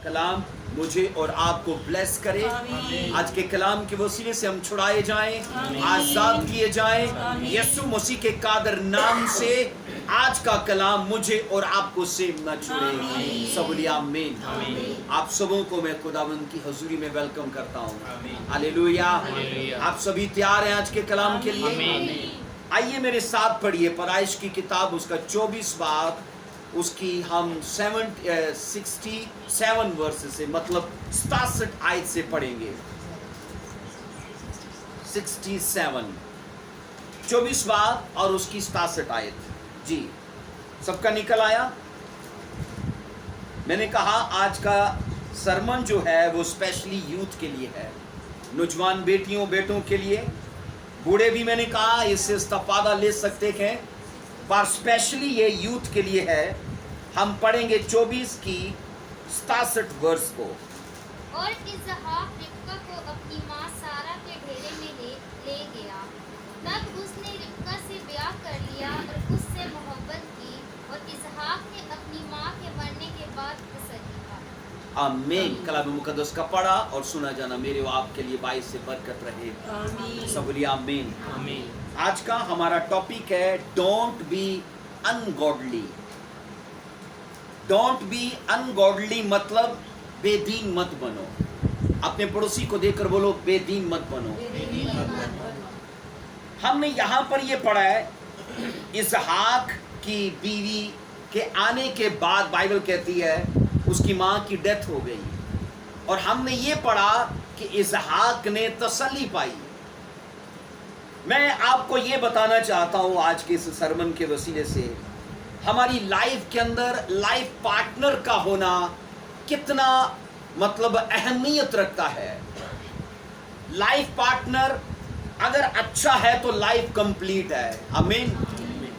کلام مجھے اور آپ کو بلیس کرے. آج کے کلام کے وسیلے سے ہم چھڑائے جائیں, آزاد کیے جائیں. یسوع مسیح کے قادر نام سے آج کا کلام مجھے اور آپ کو سیم نہ چھوڑے. سب بولیے آمین. آپ سبوں کو میں خداوند کی حضوری میں ویلکم کرتا ہوں. ہلیلویا. آپ سبھی تیار ہیں آج کے کلام کے لیے؟ آئیے میرے ساتھ پڑھیے پیدائش کی کتاب, اس کا 24 باب, اس کی ہم 67 ورس سے مطلب 67 آیت سے پڑھیں گے. 67 24 باب اور اس کی 67 آیت. جی سب کا نکل آیا؟ میں نے کہا آج کا سرمن جو ہے وہ اسپیشلی یوتھ کے لیے ہے, نوجوان بیٹیوں بیٹوں کے لیے. بوڑھے بھی میں نے کہا اس سے استفادہ لے سکتے ہیں, پر اسپیشلی یہ یوتھ کے لیے ہے. ہم پڑھیں گے 24 کی 67 ورس کو. اور اسحاق ربکہ کو اپنی ماں سارہ کے ڈھیرے میں لے گیا. تب اس نے ربکہ سے بیاہ کر لیا اور اس سے محبت کی, اور اسحاق نے اپنی ماں کے مرنے کے بعد تسلی پائی. آمین. کلام مقدس کا پڑھا اور سنا جانا میرے و آپ کے لیے باعث سے برکت رہے. سب بولیے آمین. آج کا ہمارا ٹاپک ہے ڈونٹ بی انگوڈلی. ڈونٹ بی انگوڈلی مطلب بے دین مت بنو. اپنے پڑوسی کو دیکھ کر بولو بے دین مت بنو. ہم نے یہاں پر یہ پڑھا ہے اسحاق کی بیوی کے آنے کے بعد بائبل کہتی ہے اس کی ماں کی ڈیتھ ہو گئی, اور ہم نے یہ پڑھا کہ اسحاق نے تسلی پائی. میں آپ کو یہ بتانا چاہتا ہوں آج کے اس سرمن کے وسیلے سے ہماری لائف کے اندر لائف پارٹنر کا ہونا کتنا مطلب اہمیت رکھتا ہے. لائف پارٹنر اگر اچھا ہے تو لائف کمپلیٹ ہے. آمین.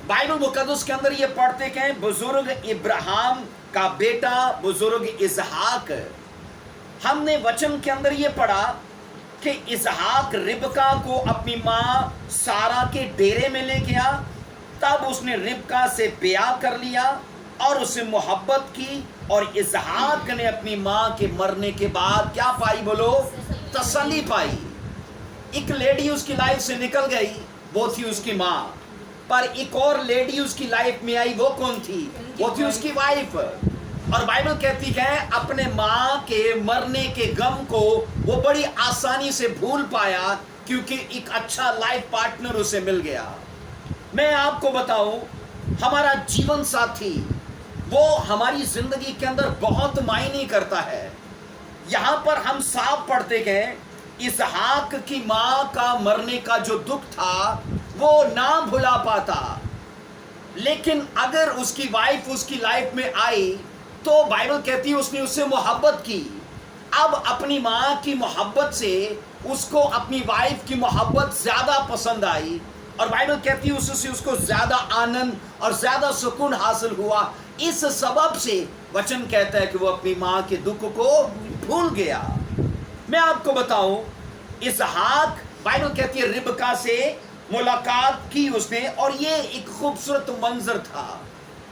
بائبل مقدس کے اندر یہ پڑھتے کہ بزرگ ابراہیم کا بیٹا بزرگ اسحاق. ہم نے وچن کے اندر یہ پڑھا کہ اسحاق ربکہ کو اپنی ماں سارہ کے ڈیرے میں لے گیا. تب اس نے ربکہ سے بیاہ کر لیا اور اس سے محبت کی, اور اسحاق نے اپنی ماں کے مرنے کے بعد کیا پائی بولو؟ تسلی پائی. ایک لیڈی اس کی لائف سے نکل گئی, وہ تھی اس کی ماں, پر ایک اور لیڈی اس کی لائف میں آئی. وہ کون تھی؟ وہ تھی اس کی وائف. اور بائبل کہتی ہے اپنے ماں کے مرنے کے غم کو وہ بڑی آسانی سے بھول پایا کیونکہ ایک اچھا لائف پارٹنر اسے مل گیا. میں آپ کو بتاؤں ہمارا جیون ساتھی وہ ہماری زندگی کے اندر بہت معنی کرتا ہے. یہاں پر ہم صاف پڑھتے گئے اسحاق کی ماں کا مرنے کا جو دکھ تھا وہ نہ بھلا پاتا, لیکن اگر اس کی وائف اس کی لائف میں آئی تو بائبل کہتی ہے اس نے اس سے محبت کی. اب اپنی ماں کی محبت سے اس کو اپنی وائف کی محبت زیادہ پسند آئی, اور بائبل کہتی ہے اس سے اس کو زیادہ آنند اور زیادہ سکون حاصل ہوا. اس سبب سے وچن کہتا ہے کہ وہ اپنی ماں کے دکھ کو بھول گیا. میں آپ کو بتاؤں اسحاق بائبل کہتی ہے ربکہ سے ملاقات کی اس نے, اور یہ ایک خوبصورت منظر تھا.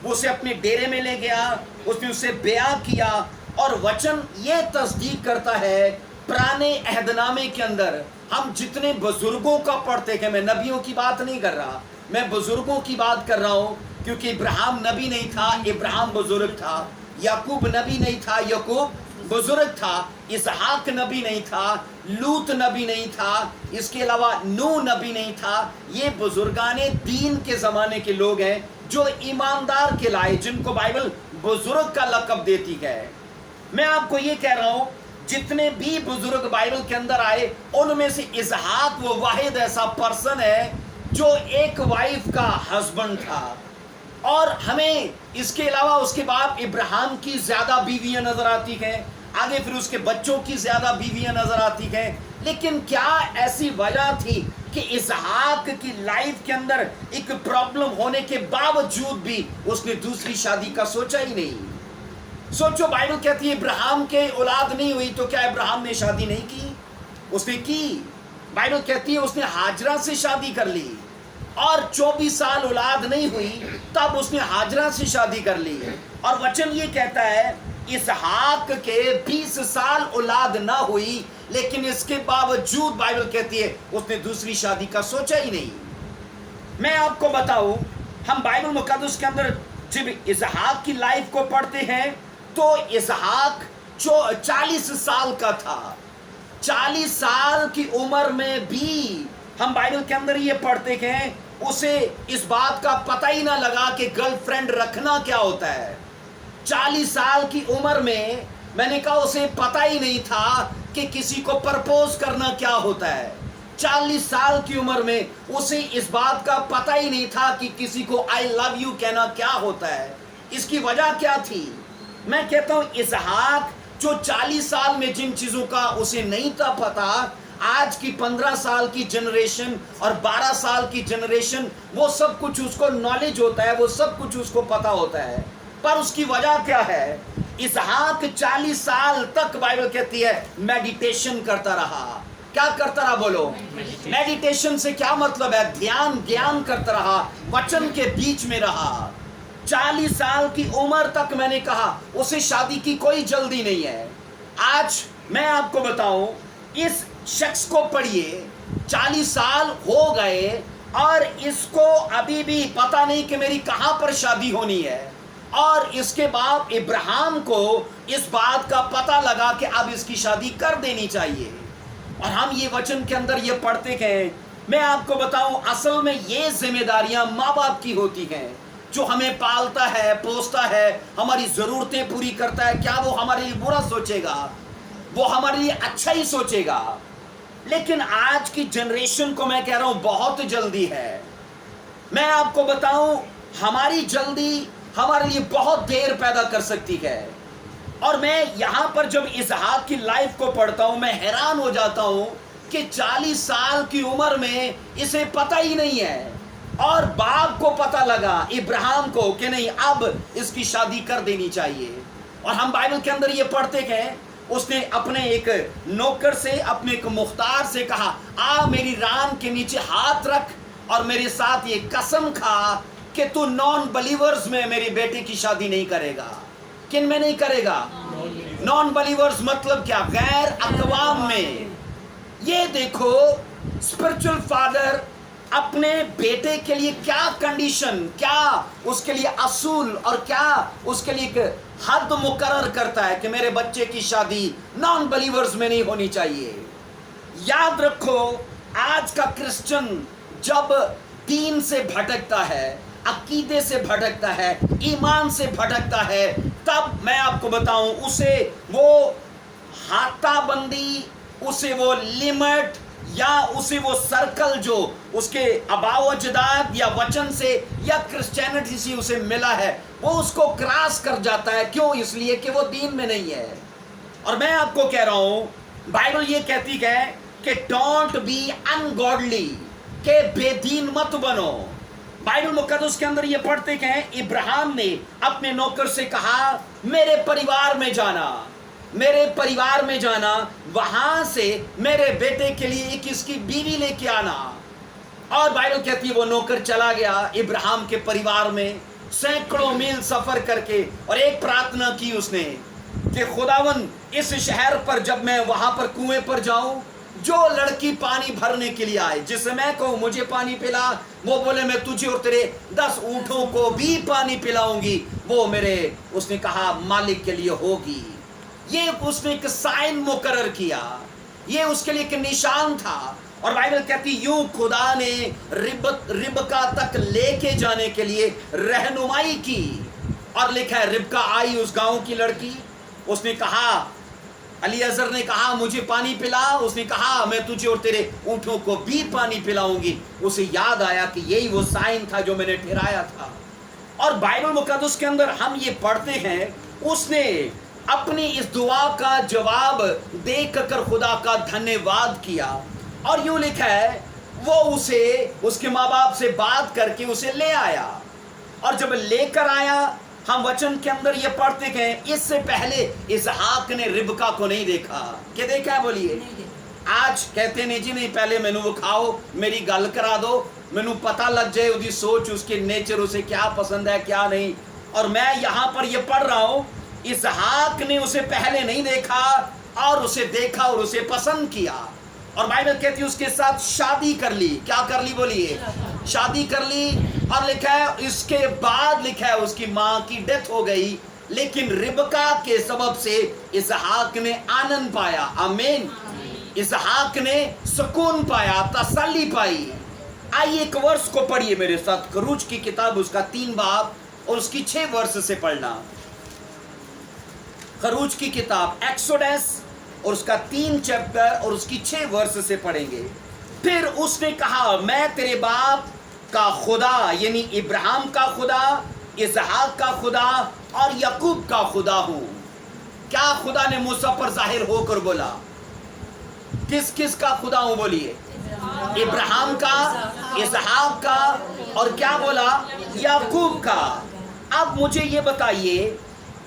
وہ اسے اپنے ڈیرے میں لے گیا, اس نے اسے بیاہ کیا, اور وچن یہ تصدیق کرتا ہے پرانے عہد نامے کے اندر ہم جتنے بزرگوں کا پڑھتے ہیں, میں نبیوں کی بات نہیں کر رہا, میں بزرگوں کی بات کر رہا ہوں, کیونکہ ابراہیم نبی نہیں تھا, ابراہیم بزرگ تھا. یعقوب نبی نہیں تھا, یعقوب بزرگ تھا. اسحاق نبی نہیں تھا, لوط نبی نہیں تھا, اس کے علاوہ نوح نبی نہیں تھا. یہ بزرگان دین کے زمانے کے لوگ ہیں جو ایماندار کہلائے, جن کو بائبل بزرگ کا لقب دیتی ہے. میں آپ کو یہ کہہ رہا ہوں جتنے بھی بزرگ بائبل کے اندر آئے ان میں سے اسحاق وہ واحد ایسا پرسن ہے جو ایک وائف کا ہسبینڈ تھا, اور ہمیں اس کے علاوہ اس کے باپ ابراہیم کی زیادہ بیویاں نظر آتی ہیں, آگے پھر اس کے بچوں کی زیادہ بیویاں نظر آتی ہیں. لیکن کیا ایسی وجہ تھی کہ اسحاق کی لائف کے اندر ایک پرابلم ہونے کے باوجود بھی اس نے دوسری شادی کا سوچا ہی نہیں؟ سوچو بائبل کہتی ہے ابراہیم کے اولاد نہیں ہوئی تو کیا ابراہیم نے شادی نہیں کی؟ اس نے کی. بائبل کہتی ہے اس نے ہاجرہ سے شادی کر لی, اور 24 سال اولاد نہیں ہوئی تب اس نے ہاجرہ سے شادی کر لی. اور وچن یہ کہتا ہے इसहाक के 20 साल औलाद ना हुई, लेकिन इसके बावजूद बाइबल कहती है उसने दूसरी शादी का सोचा ही नहीं। मैं आपको बताऊं, हम बाइबल मुकद्दस के अंदर जब इसहाक की लाइफ को पढ़ते हैं तो इसहाक 40 साल का था। 40 साल की उम्र में भी हम बाइबल के अंदर ये पढ़ते हैं उसे इस बात का पता ही ना लगा कि गर्लफ्रेंड रखना क्या होता है। 40 साल की उम्र में मैंने कहा उसे पता ही नहीं था कि किसी को प्रपोज करना क्या होता है। 40 साल की उम्र में उसे इस बात का पता ही नहीं था कि किसी को आई लव यू कहना क्या होता है। इसकी वजह क्या थी? मैं कहता हूं इसहाक जो 40 साल में जिन चीजों का उसे नहीं था पता, आज की 15 साल की जनरेशन और 12 साल की जनरेशन वो सब कुछ उसको नॉलेज होता है, वो सब कुछ उसको पता होता है। पर उसकी वजह क्या है? इसहाक 40 साल तक बाइबल कहती है मेडिटेशन करता रहा। क्या करता रहा बोलो? मेडिटेशन से क्या मतलब है? ध्यान ज्ञान करता रहा, वचन के बीच में रहा। 40 साल की उम्र तक मैंने कहा उसे शादी की कोई जल्दी नहीं है। आज मैं आपको बताऊं, इस शख्स को पढ़िए, 40 साल हो गए और इसको अभी भी पता नहीं कि मेरी कहां पर शादी होनी है। और इसके बाप इब्राहिम को इस बात का पता लगा कि अब इसकी शादी कर देनी चाहिए। और हम ये वचन के अंदर ये पढ़ते हैं। मैं आपको बताऊं, असल में ये जिम्मेदारियां माँ बाप की होती हैं, जो हमें पालता है, पोसता है, हमारी जरूरतें पूरी करता है। क्या वो हमारे लिए बुरा सोचेगा? वो हमारे लिए अच्छा ही सोचेगा। लेकिन आज की जनरेशन को मैं कह रहा हूं बहुत जल्दी है। मैं आपको बताऊं, हमारी जल्दी हमारे लिए बहुत देर पैदा कर सकती है। और मैं यहां पर जब इसहाक की लाइफ को पढ़ता हूं, मैं हैरान हो जाता हूं कि 40 साल की उम्र में इसे पता ही नहीं है। और बाप को पता लगा इब्राहिम को कि नहीं, अब इसकी शादी कर देनी चाहिए। और हम बाइबल के अंदर ये पढ़ते हैं, उसने अपने एक नौकर से, अपने एक मुख्तार से कहा, आ मेरी रान के नीचे हाथ रख और मेरे साथ ये कसम खा कि तू नॉन बलीवर्स में मेरी बेटी की शादी नहीं करेगा। किन में नहीं करेगा? नॉन बलीवर्स मतलब क्या? गैर अक़वाम में। ये देखो, स्पिरिचुअल फादर अपने बेटे के लिए क्या कंडीशन, क्या उसके लिए असूल और क्या उसके लिए एक हद मुकर्रर करता है कि मेरे बच्चे की शादी नॉन बलीवर्स में नहीं होनी चाहिए। याद रखो, आज का क्रिश्चियन जब दीन से भटकता है, अकीदे से भटकता है, ईमान से भटकता है, तब मैं आपको बताऊं उसे वो हाथाबंदी, उसे वो लिमिट या उसे वो सर्कल जो उसके आबाओ अजदाद या वचन से या क्रिश्चियनिटी से उसे मिला है, वो उसको क्रॉस कर जाता है। क्यों? इसलिए कि वो दीन में नहीं है। और मैं आपको कह रहा हूं, बाइबल ये कहती है कि डोंट बी अनगॉडली, के बेदीन मत बनो। बाइबल मुकद्दस के अंदर ये पढ़ते हैं, इब्राहिम ने अपने नौकर से कहा, मेरे परिवार में जाना, मेरे परिवार में जाना, वहां से मेरे बेटे के लिए एक इसकी बीवी लेके आना। और बाइबल कहती है वो नौकर चला गया इब्राहिम के परिवार में, सैकड़ों मील सफर करके, और एक प्रार्थना की उसने कि खुदावन, इस शहर पर जब मैं वहां पर कुएं पर जाऊं, जो लड़की पानी भरने के लिए आए, जिसे मैं कहूं मुझे पानी पिला, वो बोले मैं तुझे और तेरे 10 ऊंटों को भी पानी पिलाऊंगी, वो मेरे, उसने कहा, मालिक के लिए होगी। ये उसने एक साइन मुकर्रर किया, ये उसके लिए एक निशान था। और बाइबल कहती यूं खुदा ने रिबका तक लेके जाने के लिए रहनुमाई की। और लिखा है, रिबका आई उस गांव की लड़की, उसने कहा, अलीअज़र ने कहा मुझे पानी पिला, उसने कहा मैं तुझे और तेरे ऊंटों को भी पानी पिलाऊंगी। उसे याद आया कि यही वो साइन था जो मैंने ठहराया था। और बाइबल मुकद्दस के अंदर हम ये पढ़ते हैं, उसने अपनी इस दुआ का जवाब देखकर खुदा का धन्यवाद किया। और यूं लिखा है, वो उसे उसके माँ बाप से बात करके उसे ले आया। और जब लेकर आया, हम वचन के अंदर ये पढ़ते हैं, इससे पहले इसहाक ने रिबका को नहीं देखा। क्या देखा है? बोलिए। आज कहते नहीं जी, नहीं, पहले मैनू वो खाओ, मेरी गल करा दो, मैनू पता लग जाए उसकी सोच, उसके नेचर, उसे क्या पसंद है क्या नहीं। और मैं यहाँ पर ये पढ़ रहा हूँ इसहाक ने उसे पहले नहीं देखा और उसे देखा और उसे पसंद किया, और बाइबल कहती है उसके साथ शादी कर ली। क्या कर ली बोलिए? शादी कर ली। और लिखा है इसके बाद लिखा है उसकी माँ की डेथ हो गई, लेकिन रिबका के सबब से इसहाक ने आनंद पाया। आमीन। इसहाक ने सुकून पाया, तसल्ली पाई। आइए एक वर्ष को पढ़िए मेरे साथ, खरूज की किताब उसका 3 बाब और उसकी 6 वर्ष से पढ़ना। खरूज की किताब एक्सोडस और उसका 3 चैप्टर और उसकी 6 वर्ष से पढ़ेंगे। फिर उसने कहा मैं तेरे बाप का खुदा यानी इब्राहिम का खुदा, इसहाक का खुदा और याकूब का खुदा हूं। क्या खुदा ने मूसा पर जाहिर होकर बोला? किस किस का खुदा हूं बोलिए? इब्राहिम का, इसहाक का और क्या बोला? याकूब का। अब मुझे ये बताइए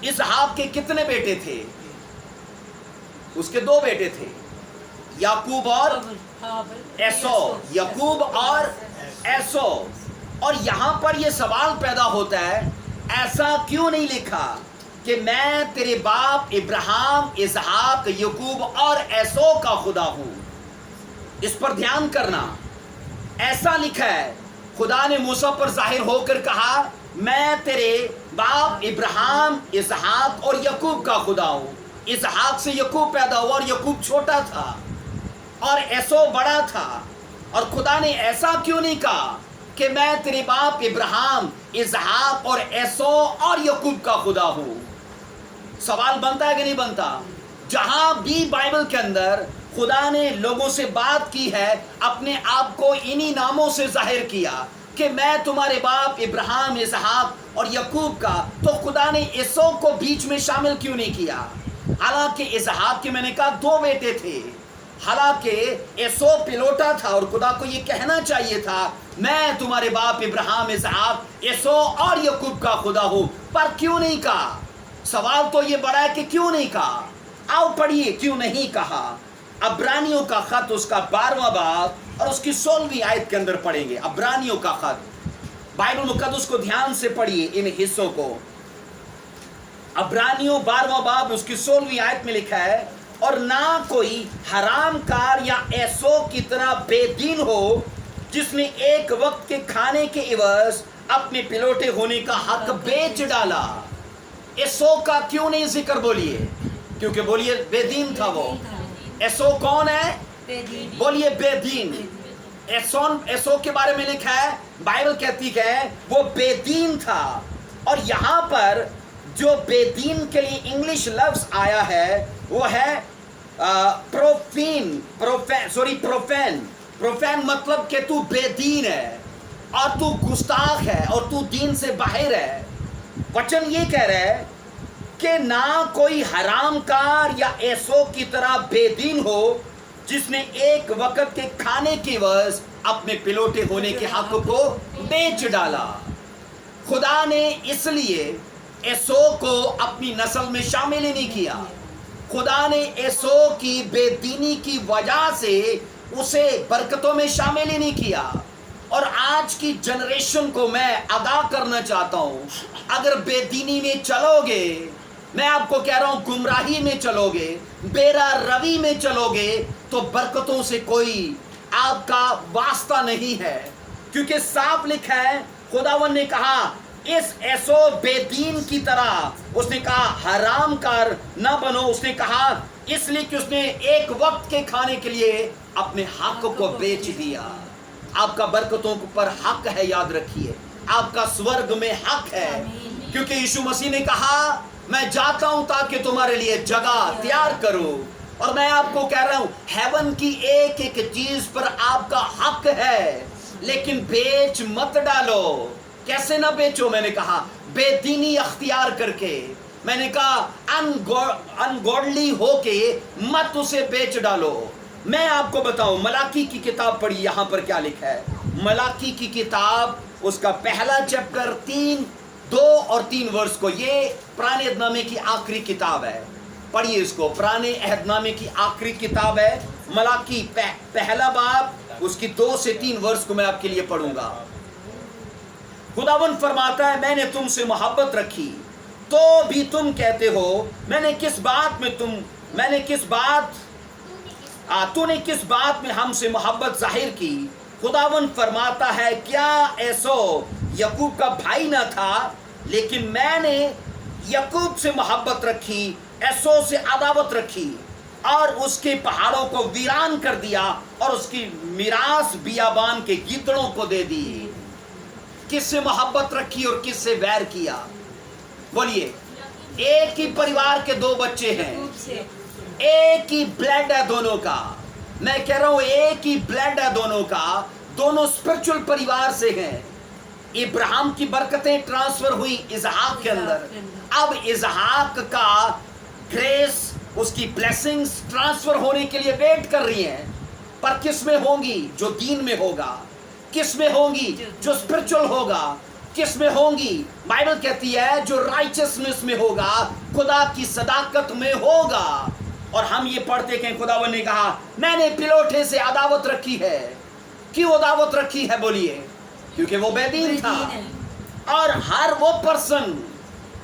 इसहाक के कितने बेटे थे? उसके 2 बेटे थे, याकूब और एसो। याकूब और एसो। और यहां पर यह सवाल पैदा होता है, ऐसा क्यों नहीं लिखा कि मैं तेरे बाप इब्राहिम, इसहाक, याकूब और एसो का खुदा हूं? इस पर ध्यान करना। ऐसा लिखा है, खुदा ने मूसा पर जाहिर होकर कहा मैं तेरे बाप इब्राहिम, इसहाक और याकूब का खुदा हूं। इसहाक से याकूब पैदा हुआ और याकूब छोटा था और एसो बड़ा था। और खुदा ने ऐसा क्यों नहीं कहा कि मैं तेरे बाप इब्राहिम, इसहाक और एसो और याकूब का खुदा हूं? सवाल बनता है कि नहीं बनता? जहां भी बाइबल के अंदर खुदा ने लोगों से बात की है, अपने आप को इन्हीं नामों से जाहिर किया कि मैं तुम्हारे बाप इब्राहिम, इसहाक और याकूब का, तो खुदा ने एसो को बीच में शामिल क्यों नहीं किया? हालांकि इसहाक के मैंने कहा 2 बेटे थे, हालांकि एसो पिलोटा था और खुदा को ये कहना चाहिए था मैं तुम्हारे बाप इब्राहिम, इसहाक, एसो और याकूब का खुदा हूं, पर क्यों नहीं कहा? सवाल तो ये बड़ा है कि क्यों नहीं कहा। आओ पढ़िए क्यों नहीं कहा। अब्रानियों का खत उसका 12वां बाब और उसकी 16वीं आयत के अंदर पढ़ेंगे। अब्रानियों का खत, बाइबल मुकद्दस को ध्यान से पढ़िए इन हिस्सों को। अब्रानियों 12वां बाब उसकी 16वीं आयत में लिखा है, और ना कोई हरामकार या एसो की तरह बेदीन हो जिसने एक वक्त के खाने के इवज अपने पिलोटे होने का हक बेच डाला। एसो का क्यों नहीं जिक्र बोलिए? क्योंकि बोलिए बेदीन था वो। एसो कौन है? बोलिए बेदीन। एसो के बारे में लिखा है, बाइबल कहती है वो बेदीन था। और यहां पर जो बेदीन के लिए इंग्लिश लफ्ज आया है वो है प्रोफेन मतलब कि तू बेदीन है और तू गुस्ताख है और तू दीन से बाहर है। वचन ये कह रहा है कि ना कोई हरामकार या एसो की तरह बेदीन हो जिसने एक वक्त के खाने के वज अपने पिलोटे होने के हक को बेच डाला। खुदा ने इसलिए एसो को अपनी नस्ल में शामिल ही नहीं किया। खुदा ने एसो की बेदीनी की वजह से उसे बरकतों में शामिल ही नहीं किया। और आज की जनरेशन को मैं अदा करना चाहता हूं, अगर बेदीनी में चलोगे, मैं आपको कह रहा हूं गुमराही में चलोगे, बेरा रवि में चलोगे, तो बरकतों से कोई आपका वास्ता नहीं है। क्योंकि साफ लिखा है, खुदावन ने कहा इस एसो बेदीन की तरह, उसने कहा हरामकार न बनो। उसने कहा इसलिए कि उसने एक वक्त के खाने के लिए अपने हक को बेच दिया। आपका बरकतों पर हक है, याद रखिए, आपका स्वर्ग में हक है। क्योंकि यीशु मसीह ने कहा मैं जाता हूं ताकि तुम्हारे लिए जगह तैयार करूं। और मैं आपको कह रहा हूं हेवन की एक एक चीज पर आपका हक है, लेकिन बेच मत डालो। कैसे ना बेचो? मैंने कहा बेदीनी अख्तियार करके, मैंने कहा अनगॉडली होके मत उसे बेच डालो। मैं आपको बताऊं, मलाकी की किताब पढ़ी, यहां पर क्या लिखा है। मलाकी की किताब उसका पहला चैप्टर 2 और 3 वर्ष को, ये पुराने अहदनामे की आखिरी किताब है। पढ़िए इसको, पुराने अहदनामे की आखिरी किताब है मलाकी, पहला बाब उसकी 2 से 3 वर्ष को मैं आपके लिए पढ़ूंगा। खुदावन फरमाता है मैंने तुमसे मोहब्बत रखी तो भी तुम कहते हो तूने किस बात में हमसे मोहब्बत जाहिर की। खुदावन फरमाता है, क्या एसो यकूब का भाई न था, लेकिन मैंने यकूब से मोहब्बत रखी, एसो से अदावत रखी और उसके पहाड़ों को वीरान कर दिया और उसकी मिरास बियाबान के गिदड़ों को दे दी। किससे मोहब्बत रखी और किससे वैर किया? बोलिए। एक ही परिवार के दो बच्चे हैं, एक ही ब्लड है दोनों का। मैं कह रहा हूं एक ही ब्लड है दोनों का, दोनों स्पिरिचुअल परिवार से हैं। इब्राहिम की बरकतें ट्रांसफर हुई इसहाक के अंदर, अब इसहाक का ग्रेस, उसकी ब्लेसिंग्स ट्रांसफर होने के लिए वेट कर रही हैं। पर किस में होंगी? जो दीन में होगा। किस में होंगी? जो स्पिरिचुअल होगा। किस में होंगी? बाइबल कहती है जो राइचियसनेस में होगा, खुदा की सदाकत में होगा। और हम ये पढ़ते कि खुदावन ने कहा, मैंने पिलोठे से अदावत रखी है। क्यों अदावत रखी है? बोलिए। क्योंकि वो बेदीन था। और हर वो पर्सन,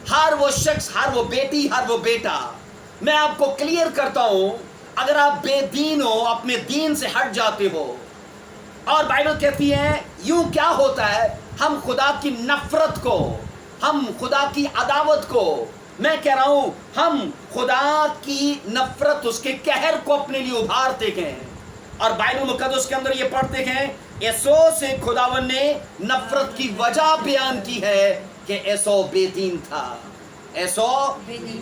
हर वो शख्स, हर वो बेटी, हर वो बेटा, मैं आपको क्लियर करता हूं, अगर आप बेदीन हो, अपने दीन से हट जाते हो, और बाइबल कहती है यूं क्या होता है, हम खुदा की नफरत को, हम खुदा की अदावत को, मैं कह रहा हूं हम खुदा की नफरत, उसके कहर को अपने लिए उभारते हैं। और बाइबल मुकद्दस के अंदर ये पढ़ते हैं, एसो से खुदावन ने नफरत की वजह बयान की है कि एसो बेदीन था। एसो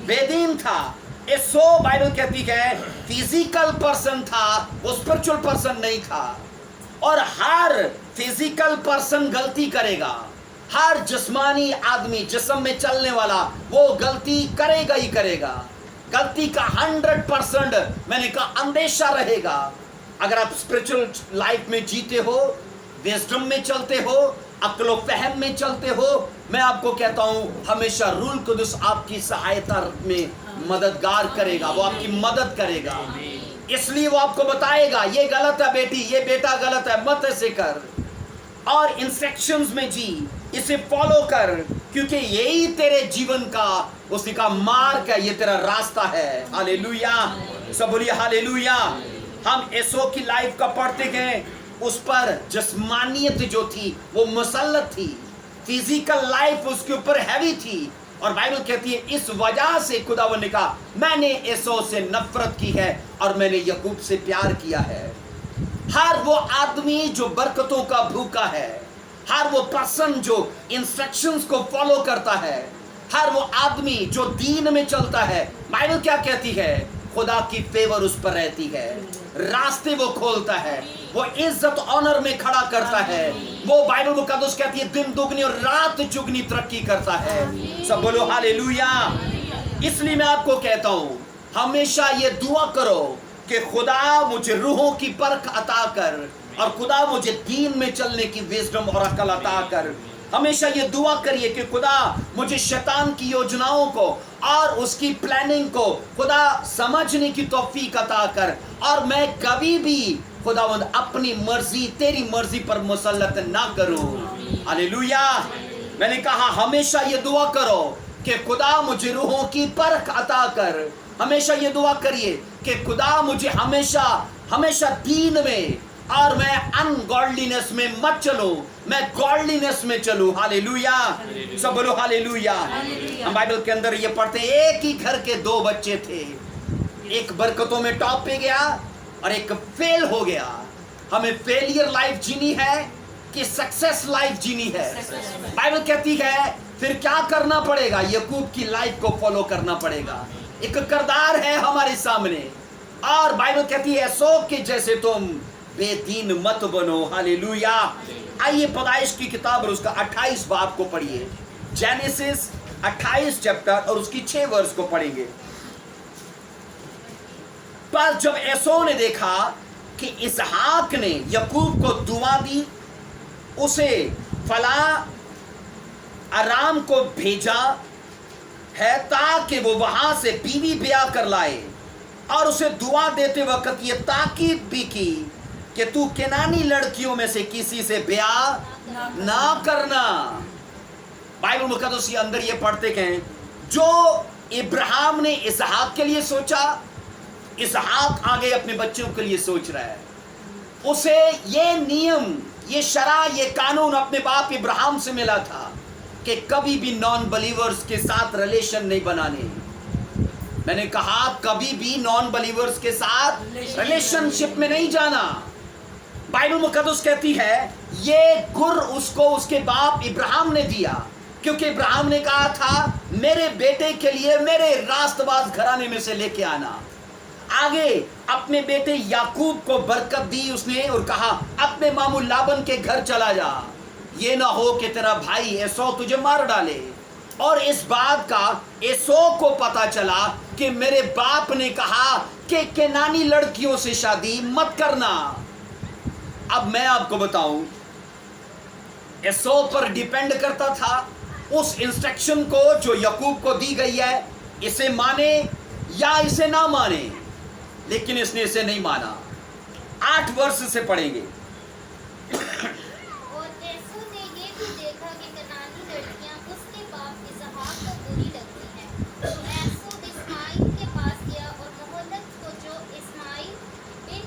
बेदीन था। एसो बाइबल कहती है फिजिकल पर्सन था, वो स्पिरिचुअल पर्सन नहीं था। और हर फिजिकल पर्सन गलती करेगा, हर जिस्मानी आदमी, जिस्म में चलने वाला, वो गलती करेगा ही करेगा। गलती का 100% मैंने कहा अंदेशा रहेगा। अगर आप स्पिरिचुअल लाइफ में जीते हो, विजडम में चलते हो, अक्ल फहम में चलते हो, मैं आपको कहता हूं हमेशा रूल कुदस आपकी सहायता में मददगार करेगा, वो आपकी मदद करेगा। इसलिए वो आपको बताएगा ये गलत है बेटी, ये बेटा गलत है, मत ऐसे कर, और इंस्ट्रक्शंस में जी, इसे फॉलो कर, क्योंकि यही तेरे जीवन का, उसी का मार्ग है, ये तेरा रास्ता है। हालेलुया, सब बोलिए हालेलुया। हम एसो की लाइफ का पढ़ते गए, उस पर जिस्मानियत जो थी वो मुसल्लत थी, फिजिकल लाइफ उसके ऊपर हैवी थी। और बाइबल कहती है इस वजह से खुदावन ने कहा मैंने एसो से नफरत की है और मैंने यकूब से प्यार किया है। हर वो आदमी जो बरकतों का भूखा है, हर वो पर्सन जो इंस्ट्रक्शंस को फॉलो करता है, हर वो आदमी जो दीन में चलता है, बाइबल क्या कहती है? खुदा की फेवर उस पर रहती है, रास्ते वो खोलता है, वो इज्जत ऑनर में खड़ा करता है, वो बाइबल मुकद्दस कहती है दिन दुगनी और रात चुगनी तरक्की करता है। सब बोलो हालेलुया। इसलिए मैं आपको कहता हूं हमेशा ये दुआ करो कि खुदा मुझे रूहों की परख अता कर, और खुदा मुझे दीन में चलने की विजडम और अकल अता कर। हमेशा ये दुआ करिए कि खुदा मुझे शैतान की योजनाओं को और उसकी प्लानिंग को खुदा समझने की तौफीक अता कर, और मैं कभी भी खुदावंद अपनी मर्जी, तेरी मर्जी पर मुसल्लत ना करूं। हालेलुया। मैंने कहा हमेशा ये दुआ करो कि खुदा मुझे रूहों की परख अता कर। हमेशा ये दुआ करिए कि खुदा मुझे हमेशा हमेशा दीन में, और मैं अनगॉडलीनेस में मत चलूं, मैं गॉडलीनेस में चलूं। हालेलुया, सब बोलो हालेलुया। हम बाइबल के अंदर ये पढ़ते हैं एक ही घर के दो बच्चे थे, एक बरकतों में टॉप पे गया और एक फेल हो गया। हमें फेलियर लाइफ जीनी है कि सक्सेस लाइफ जीनी है? बाइबल कहती है फिर क्या करना पड़ेगा? यकूब की लाइफ को फॉलो करना पड़ेगा। एक किरदार है हमारे सामने, और बाइबल कहती है एसो के जैसे तुम बेदीन मत बनो। हालेलुया। आइए पैदाइश की किताब और उसका 28 बाब को पढ़िए, जेनेसिस 28 चैप्टर और उसकी 6 वर्ष को पढ़ेंगे। पर जब एसो ने देखा कि इसहाक ने यकूब को दुआ दी, उसे फला आराम को भेजा है ताकि वो वहां से बीवी ब्याह कर लाए, और उसे दुआ देते वक्त ये ताकीद भी की कि तू केनानी लड़कियों में से किसी से ब्याह ना करना। बाइबल मुकद्दस के अंदर ये पढ़ते हैं जो इब्राहिम ने इसहाक के लिए सोचा, इसहाक आगे अपने बच्चों के लिए सोच रहा है। उसे ये नियम, ये शरा, ये कानून अपने बाप इब्राहिम से मिला था कि कभी भी नॉन बलीवर्स के साथ रिलेशन नहीं बनाने। मैंने कहा कभी भी नॉन बलीवर्स के साथ रिलेशनशिप में नहीं जाना। बाइबल मुकद्दस कहती है ये गुर उसको उसके बाप इब्राहिम ने दिया, क्योंकि इब्राहिम ने कहा था मेरे बेटे के लिए मेरे रास्तबाज घराने में से लेके आना। आगे अपने बेटे याकूब को बरकत दी उसने और कहा अपने मामू लाबन के घर चला जा, ये ना हो कि तेरा भाई एसौ तुझे मार डाले। और इस बात का एसौ को पता चला कि मेरे बाप ने कहा कि केनानी लड़कियों से शादी मत करना। अब मैं आपको बताऊं, एसौ पर डिपेंड करता था उस इंस्ट्रक्शन को जो याकूब को दी गई है, इसे माने या इसे ना माने, लेकिन इसने इसे नहीं माना। 8 वर्ष से पढ़ेंगे। और एसौ ने ये भी देखा कि कनानी लड़कियां उसके बाप इसहाक को बुरी लगती हैं। तो एसौ इस्माइल के पास गया और मोहल्लत को, जो इस्माइल बिन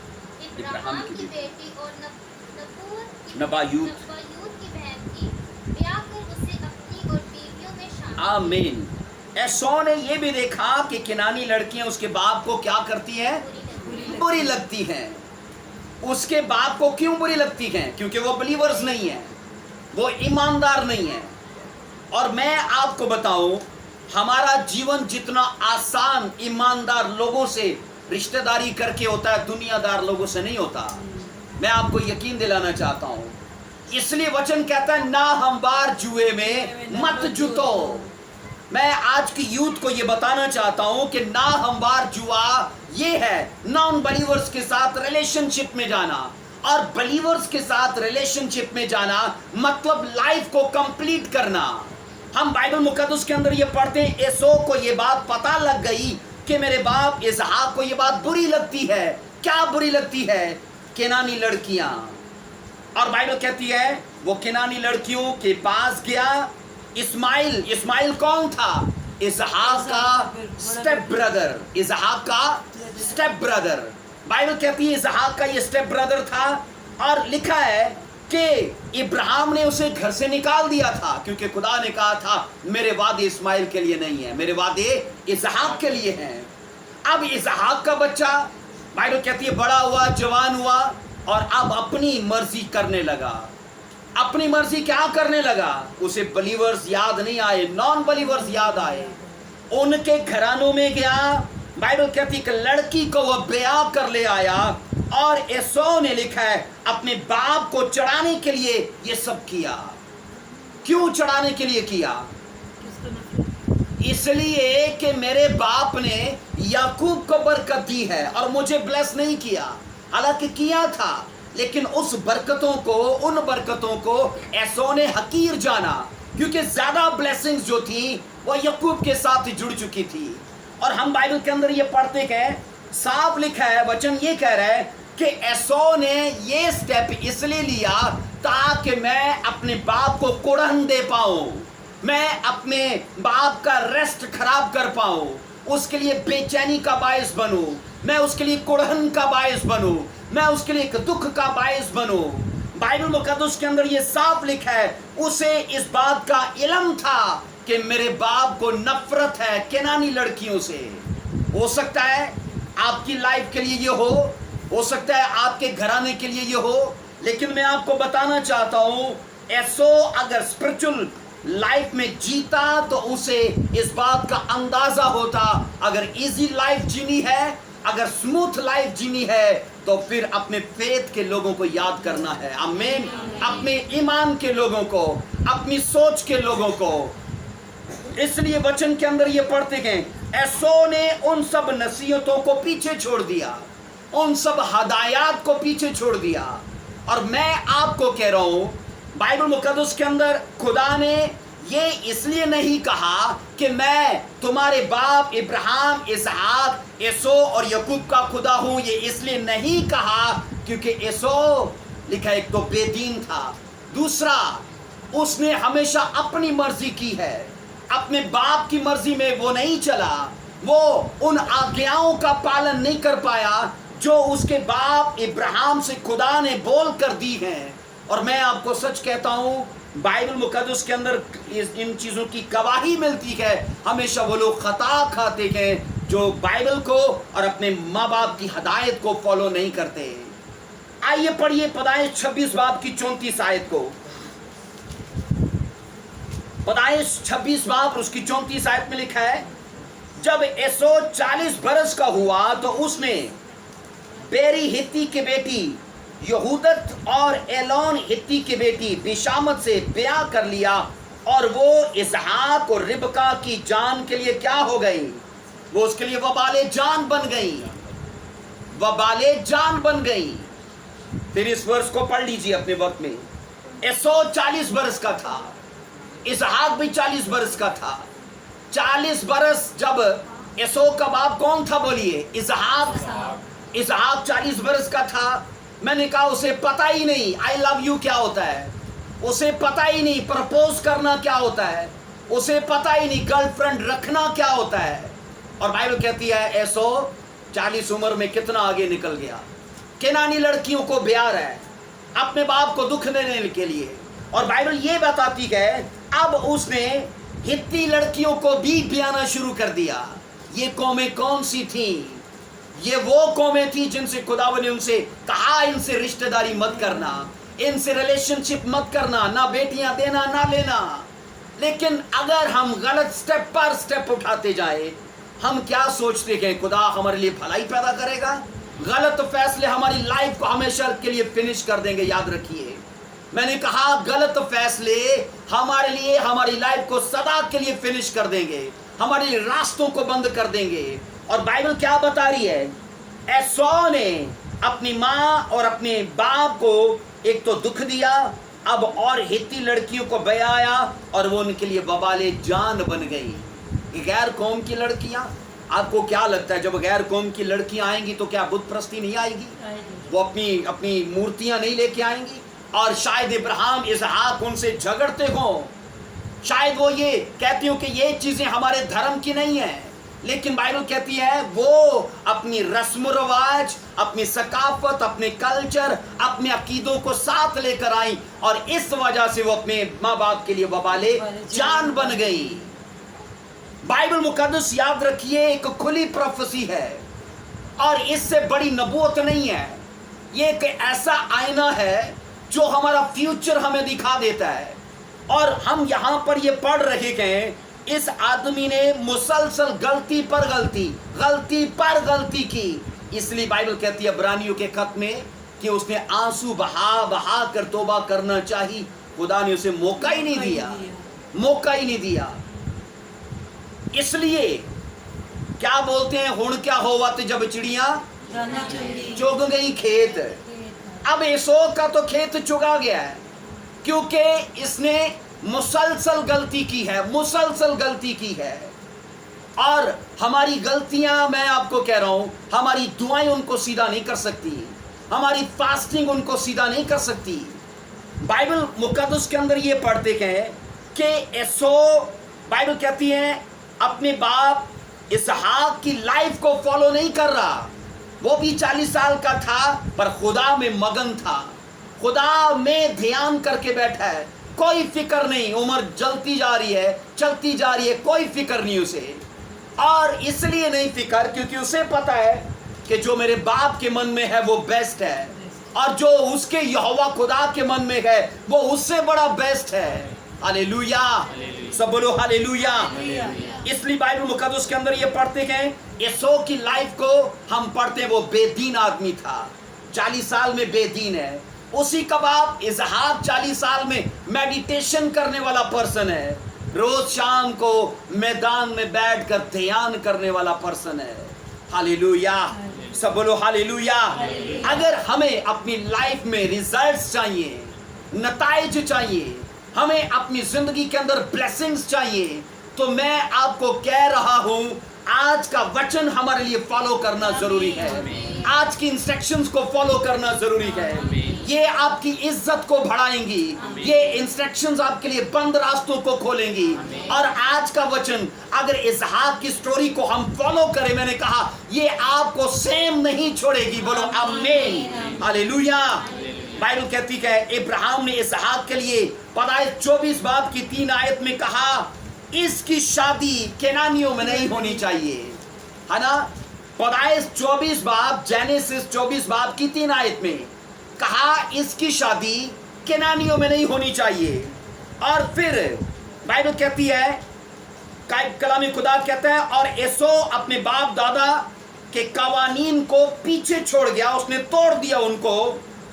इब्राहिम की बेटी और नबायूत की बहन थी, ब्याह कर उसे अपनी और बीवियों में शामिल। आमीन। एसौ ने ये भी देखा कि किनानी लड़कियां उसके बाप को क्या करती हैं? बुरी लगती हैं। उसके बाप को क्यों बुरी लगती हैं? क्योंकि वो बिलीवर्स नहीं है, वो ईमानदार नहीं है। और मैं आपको बताऊं, हमारा जीवन जितना आसान ईमानदार लोगों से रिश्तेदारी करके होता है, दुनियादार लोगों से नहीं होता। मैं आपको यकीन दिलाना चाहता हूं, इसलिए वचन कहता है ना हमवार जुए में मत जुटो। मैं आज की यूथ को ये बताना चाहता हूं कि ना हमवार जुआ ये है नॉन बलीवर्स के साथ रिलेशनशिप में जाना। और बलीवर्स के साथ रिलेशनशिप में जाना मतलब लाइफ को कंप्लीट करना। हम बाइबल मुकद्दस के अंदर ये पढ़ते हैं, एसौ को ये बात पता लग गई कि मेरे बाप इसहाक को ये बात बुरी लगती है। क्या बुरी लगती है? केनानी लड़कियां। और बाइबल कहती है वो केनानी लड़कियों के पास गया। इस्माइल कौन था? इसहाक का स्टेप ब्रदर। इसहाक का स्टेप ब्रदर। बाइबल कहती है इसहाक का ये स्टेप ब्रदर था। और लिखा है कि इब्राहिम ने उसे घर से निकाल दिया था, क्योंकि खुदा ने कहा था मेरे वादे इस्माइल के लिए नहीं है, मेरे वादे इसहाक के लिए हैं। अब इसहाक का बच्चा, बाइबल कहती है, बड़ा हुआ, जवान हुआ और अब अपनी मर्जी करने लगा। अपनी मर्जी क्या करने लगा? उसे बलीवर्स याद नहीं आए, नॉन बलीवर्स याद आए। उनके घरानों में गया। बाइबल कहती कि लड़की को वह ब्याह कर ले आया। और एसौ ने लिखा है अपने बाप को चढ़ाने के लिए ये सब किया। क्यों चढ़ाने के लिए किया? इसलिए कि मेरे बाप ने याकूब को बरकत दी है और मुझे ब्लेस नहीं किया। हालांकि किया था, लेकिन उन बरकतों को एसौ ने हकीर जाना, क्योंकि ज्यादा ब्लेसिंग्स जो थी वो याकूब के साथ जुड़ चुकी थी। और हम बाइबल के अंदर ये पढ़ते हैं, साफ लिखा है, वचन ये कह रहा है कि एसौ ने ये स्टेप इसलिए लिया ताकि मैं अपने बाप को कुड़न दे पाऊं, मैं अपने बाप का रेस्ट खराब कर पाऊं, उसके लिए बेचैनी का बायस बनूं, मैं उसके लिए कुड़न का बायस बनूं, मैं उसके लिए एक दुख का बायस बनूं। बाइबल मुकद्दस के अंदर ये साफ लिखा है उसे इस बात का इल्म था कि मेरे बाप को नफरत है केनानी लड़कियों से। हो सकता है आपकी लाइफ के लिए ये हो सकता है आपके घराने के लिए ये हो, लेकिन मैं आपको बताना चाहता हूं एसौ अगर स्पिरिचुअल लाइफ में जीता तो उसे इस बात का अंदाजा होता, अगर इजी लाइफ जीनी है, अगर स्मूथ लाइफ जीनी है, तो फिर अपने फेथ के लोगों को याद करना है। आमीन। अपने ईमान के लोगों को, अपनी सोच के लोगों को। इसलिए वचन के अंदर ये पढ़ते हैं, एसौ ने उन सब नसीहतों को पीछे छोड़ दिया, उन सब हदायत को पीछे छोड़ दिया। और मैं आपको कह रहा हूं, बाइबल मुकद्दस के अंदर खुदा ने ये इसलिए नहीं कहा कि मैं तुम्हारे बाप इब्राहिम, इसहाक, एसौ और याकूब का खुदा हूं। ये इसलिए नहीं कहा क्योंकि एसौ लिखा एक तो बेदीन था, दूसरा उसने हमेशा अपनी मर्जी की है, अपने बाप की मर्जी में वो नहीं चला, वो उन आज्ञाओं का पालन नहीं कर पाया जो उसके बाप इब्राहिम से खुदा ने बोल कर दी हैं। और मैं आपको सच कहता हूँ, बाइबल मुकद्दस के अंदर इन चीज़ों की गवाही मिलती है। हमेशा वो लोग खता खाते हैं जो बाइबल को और अपने माँ बाप की हदायत को फॉलो नहीं करते। आइए पढ़िए पैदाइश 26 बाब की 34 आयत को। पैदाइश 26 बाब उसकी 34 आयत में लिखा है, जब एसो 40 बरस का हुआ तो उसने बेरी हित्ती की बेटी यहूदत और एलोन हित्ती की बेटी बिशामत से ब्याह कर लिया, और वो इसहाक और रिबका की जान के लिए क्या हो गई? वो उसके लिए वबाले जान बन गई, वबाले जान बन गई। फिर इस वर्ष को पढ़ लीजिए अपने वक्त में। एसो 40 बरस का था, इसहाक भी 40 बरस का था। 40 बरस जब एसो का बाप कौन था बोलिए? इसहाक। इसहाक 40 बरस का था। मैंने कहा उसे पता ही नहीं आई लव यू क्या होता है, उसे पता ही नहीं प्रपोज करना क्या होता है, उसे पता ही नहीं गर्लफ्रेंड रखना क्या होता है। और बाइबल कहती है एसो 40 उम्र में कितना आगे निकल गया, केनानी लड़कियों को ब्याह रहा है अपने बाप को दुख देने के लिए। और बाइबल ये बताती है अब उसने हित्ती लड़कियों को भी ब्याहना शुरू कर दिया। ये कौमें कौन सी थी? ये वो कौमें थी जिनसे खुदावन ने उनसे कहा इनसे रिश्तेदारी मत करना, इनसे रिलेशनशिप मत करना, ना बेटियां देना ना लेना। लेकिन अगर हम गलत स्टेप पर स्टेप उठाते जाए, हम क्या सोचते हैं खुदा हमारे लिए भलाई पैदा करेगा? गलत फैसले हमारी लाइफ को हमेशा के लिए फिनिश कर देंगे। याद रखिए, मैंने कहा गलत फैसले हमारे लिए हमारी लाइफ को सदा के लिए फिनिश कर देंगे, हमारे रास्तों को बंद कर देंगे। और बाइबल क्या बता रही है? एसौ ने अपनी माँ और अपने बाप को एक तो दुख दिया, अब और हित्ती लड़कियों को ब्याया और वो उनके लिए वबाले जान बन गई। गैर कौम की लड़कियां, आपको क्या लगता है जब गैर कौम की लड़कियां आएंगी तो क्या बुत परस्ती नहीं आएगी? वो अपनी अपनी मूर्तियां नहीं लेके आएंगी? और शायद इब्राहिम इसहाक उनसे झगड़ते हो, शायद वो ये कहती हो कि ये चीजें हमारे धर्म की नहीं है, लेकिन बाइबल कहती है वो अपनी रस्म रवाज, अपनी सकाफत, अपने कल्चर, अपने अकीदों को साथ लेकर आई और इस वजह से वो अपने माँ बाप के लिए वबाले जान बन गई। बाइबल मुकद्दस याद रखिए एक खुली प्रोफेसी है और इससे बड़ी नबूवत नहीं है। ये एक ऐसा आईना है जो हमारा फ्यूचर हमें दिखा देता है। और हम यहाँ पर ये पढ़ रहे हैं इस आदमी ने मुसलसल गलती पर गलती की, इसलिए बाइबल कहती है इब्रानियों के खत में कि उसने आंसू बहा कर तौबा करना चाहिए। खुदा ने उसे मौका ही नहीं दिया। इसलिए क्या बोलते हैं, हुण क्या होवा तो जब चिड़िया चुग गई खेत। अब एसो का तो खेत चुगा गया है क्योंकि इसने मुसलसल गलती की है। और हमारी गलतियां, मैं आपको कह रहा हूं, हमारी दुआएं उनको सीधा नहीं कर सकती, हमारी फास्टिंग उनको सीधा नहीं कर सकती। बाइबल मुकद्दस के अंदर ये पढ़ते हैं कि एसो, बाइबल कहती है अपने बाप इसहाक की लाइफ को फॉलो नहीं कर रहा। वो भी 40 साल का था पर खुदा में मगन था, खुदा में ध्यान करके बैठा है, कोई फिक्र नहीं, उम्र चलती जा रही है, कोई फिक्र नहीं उसे। और इसलिए नहीं फिक्र क्योंकि उसे पता है कि जो मेरे बाप के मन में है वो बेस्ट है, और जो उसके यहोवा खुदा के मन में है वो उससे बड़ा बेस्ट है। हालेलुया, सब बोलो हालेलुया। इसलिए बाइबल मुकद्दस के अंदर ये पढ़ते हैं एसो की लाइफ को हम पढ़ते हैं वो बेदीन आदमी था, 40 साल में बेदीन है। उसी का बाप इसहाक 40 साल में मेडिटेशन करने वाला पर्सन है, रोज शाम को मैदान में बैठकर ध्यान करने वाला पर्सन है। हालेलुया, सब बोलो हालेलुया। अगर हमें अपनी लाइफ में रिजल्ट्स चाहिए, नताइज चाहिए, हमें अपनी जिंदगी के अंदर ब्लेसिंग्स चाहिए, तो मैं आपको कह रहा हूं आज का वचन हमारे लिए फॉलो करना जरूरी है, आज की इंस्ट्रक्शंस को फॉलो करना जरूरी है। یہ آپ کی عزت کو بڑھائیں گی, یہ انسٹرکشنز آپ کے لیے بند راستوں کو کھولیں گی. اور آج کا وچن اگر اسحاق کی سٹوری کو ہم فالو کریں, میں نے کہا یہ آپ کو سیم نہیں چھوڑے گی. بولو آمین, ہاللیلویا. بائبل کہتی ہے ابراہیم نے اسحاق کے لیے پیدائش 24 باب کی 3 آیت میں کہا اس کی شادی کنانیوں میں نہیں ہونی چاہیے, ہے نا. پیدائش 24 باب, جینیسس 24 باب کی 3 آیت میں کہا اس کی شادی کنانیوں میں نہیں ہونی چاہیے. اور پھر بائبل کہتی ہے, کلام خدا کہتا ہے اور ایسو اپنے باپ دادا کے قوانین کو پیچھے چھوڑ گیا, اس نے توڑ دیا ان کو,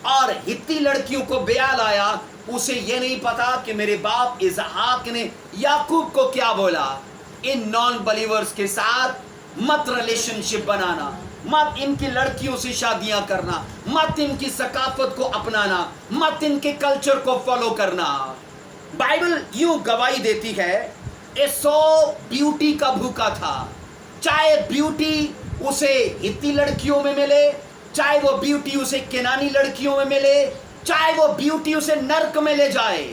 اور ہتی لڑکیوں کو بیاہ لایا. اسے یہ نہیں پتا کہ میرے باپ اسحاق نے یعقوب کو کیا بولا, ان نان بلیورز کے ساتھ مت ریلیشن شپ بنانا, مت ان کی لڑکیوں سے شادیاں کرنا, مت ان کی ثقافت کو اپنانا, مت ان کے کلچر کو فالو کرنا. بائبل یوں گواہی دیتی ہے ایسو بیوٹی کا بھوکا تھا, چاہے بیوٹی اسے ہتی لڑکیوں میں ملے, چاہے وہ بیوٹی اسے کنانی لڑکیوں میں ملے, چاہے وہ بیوٹی اسے نرک میں لے جائے.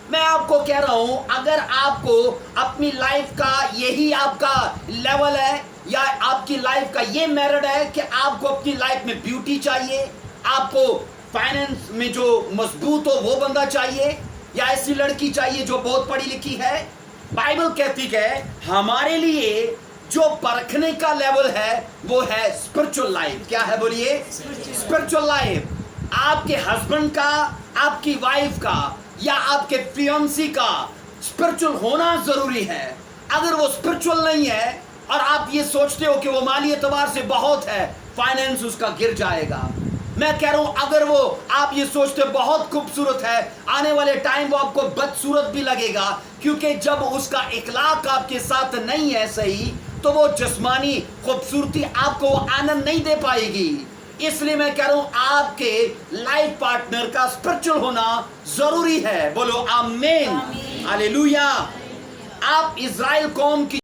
میں آپ کو کہہ رہا ہوں اگر آپ کو اپنی لائف کا یہی آپ کا لیول ہے, یا آپ کی لائف کا یہ میرڈ ہے کہ آپ کو اپنی لائف میں بیوٹی چاہیے, آپ کو فائنینس میں جو مضبوط ہو وہ بندہ چاہیے, یا ایسی لڑکی چاہیے جو بہت پڑھی لکھی ہے, بائبل کہتی ہے ہمارے لیے جو پرکھنے کا لیول ہے وہ ہے اسپرچل لائف. کیا ہے بولیے؟ Spiritual life. آپ کے ہسبینڈ کا, آپ کی وائف کا, یا آپ کے فیونسی کا اسپرچل ہونا ضروری ہے. اگر وہ اسپرچل نہیں ہے اور آپ یہ سوچتے ہو کہ وہ مالی اعتبار سے بہت ہے, فائنینس اس کا گر جائے گا. میں کہہ رہا ہوں اگر وہ آپ یہ سوچتے بہت خوبصورت ہے, آنے والے ٹائم وہ آپ کو بدصورت بھی لگے گا, کیونکہ جب اس کا اخلاق آپ کے ساتھ نہیں ہے صحیح, تو وہ جسمانی خوبصورتی آپ کو آنند نہیں دے پائے گی. اس لیے میں کہہ رہا ہوں آپ کے لائف پارٹنر کا اسپرچل ہونا ضروری ہے. بولو آمین, ہاللیلویا. آپ اسرائیل قوم کی